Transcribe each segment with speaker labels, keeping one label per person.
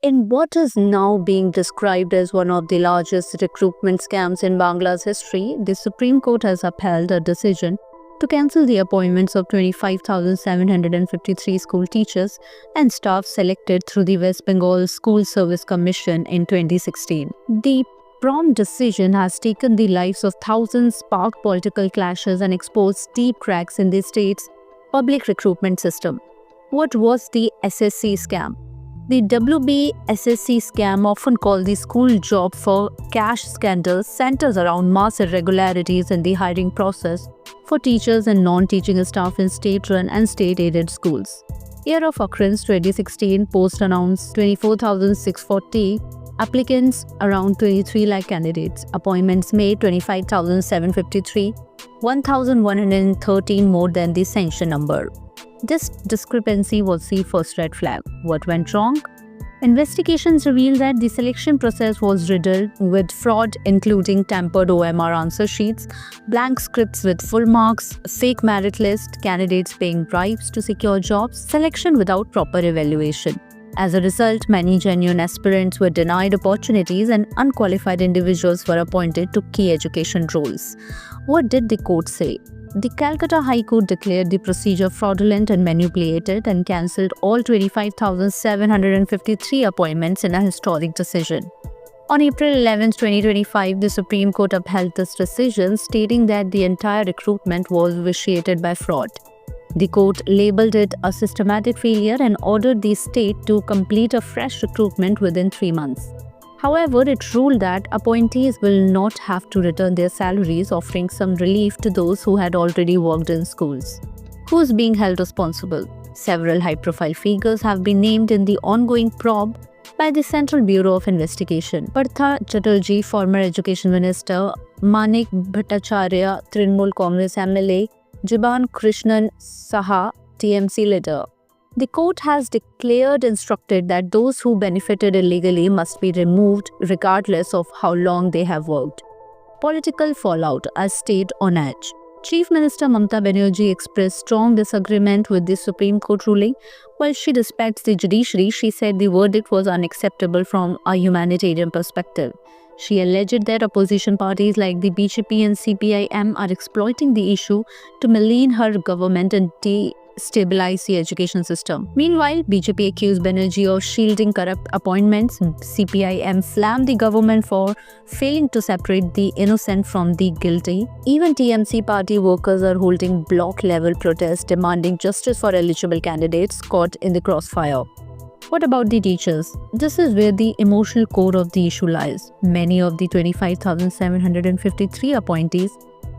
Speaker 1: In what is now being described as one of the largest recruitment scams in Bangladesh history, the Supreme Court has upheld a decision to cancel the appointments of 25,753 school teachers and staff selected through the West Bengal School Service Commission in 2016. The prompt decision has taken the lives of thousands, sparked political clashes, and exposed deep cracks in the state's public recruitment system. What was the SSC scam? The WBSSC scam, often called the school job for cash scandal, centers around mass irregularities in the hiring process for teachers and non-teaching staff in state-run and state-aided schools. Year of occurrence 2016, post announced 24,640 applicants, around 23 lakh candidates. Appointments made 25,753, 1,113 more than the sanction number. This discrepancy was the first red flag. What went wrong? Investigations revealed that the selection process was riddled with fraud, including tampered OMR answer sheets, blank scripts with full marks, fake merit list, candidates paying bribes to secure jobs, selection without proper evaluation. As a result, many genuine aspirants were denied opportunities and unqualified individuals were appointed to key education roles. What did the court say? The Calcutta High Court declared the procedure fraudulent and manipulated and cancelled all 25,753 appointments in a historic decision. On April 11, 2025, the Supreme Court upheld this decision, stating that the entire recruitment was vitiated by fraud. The court labelled it a systematic failure and ordered the state to complete a fresh recruitment within 3 months. However, it ruled that appointees will not have to return their salaries, offering some relief to those who had already worked in schools. Who is being held responsible? Several high-profile figures have been named in the ongoing probe by the Central Bureau of Investigation. Partha Chatterjee, former Education Minister; Manik Bhattacharya, Trinamool Congress MLA; Jiban Krishnan Saha, TMC leader. The court has instructed that those who benefited illegally must be removed regardless of how long they have worked. Political fallout as state on edge. Chief Minister Mamata Banerjee expressed strong disagreement with the Supreme Court ruling. While she respects the judiciary, she said the verdict was unacceptable from a humanitarian perspective. She alleged that opposition parties like the BJP and CPIM are exploiting the issue to malign her government and destabilize the education system. Meanwhile, BJP accused Banerjee of shielding corrupt appointments. CPIM slammed the government for failing to separate the innocent from the guilty. Even TMC party workers are holding block-level protests demanding justice for eligible candidates caught in the crossfire. What about the teachers? This is where the emotional core of the issue lies. Many of the 25,753 appointees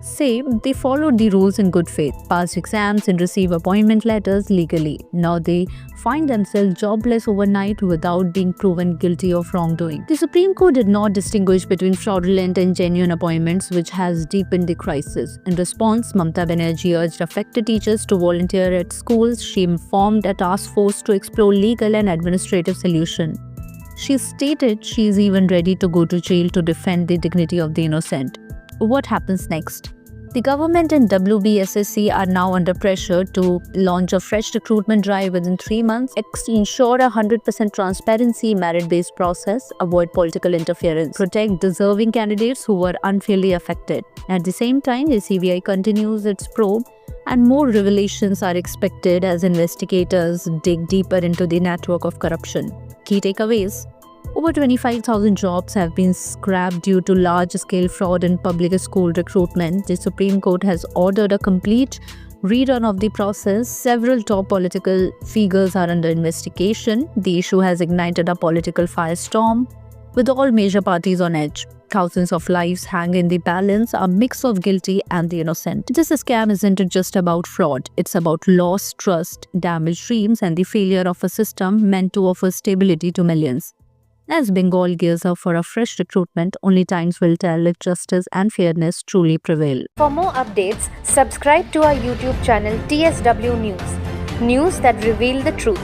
Speaker 1: say they followed the rules in good faith, passed exams and received appointment letters legally. Now they find themselves jobless overnight without being proven guilty of wrongdoing. The Supreme Court did not distinguish between fraudulent and genuine appointments, which has deepened the crisis. In response, Mamata Banerjee urged affected teachers to volunteer at schools. She formed a task force to explore legal and administrative solutions. She stated she is even ready to go to jail to defend the dignity of the innocent. What happens next? The government and WBSSC are now under pressure to launch a fresh recruitment drive within 3 months, ensure a 100% transparency merit-based process, avoid political interference, protect deserving candidates who were unfairly affected. At the same time, the CBI continues its probe and more revelations are expected as investigators dig deeper into the network of corruption. Key takeaways. Over 25,000 jobs have been scrapped due to large-scale fraud in public school recruitment. The Supreme Court has ordered a complete rerun of the process. Several top political figures are under investigation. The issue has ignited a political firestorm, with all major parties on edge. Thousands of lives hang in the balance, a mix of guilty and the innocent. This scam isn't just about fraud. It's about lost trust, damaged dreams, and the failure of a system meant to offer stability to millions. As Bengal gears up for a fresh recruitment, only times will tell if justice and fairness truly prevail.
Speaker 2: For more updates, subscribe to our YouTube channel TSW News. News that reveal the truth.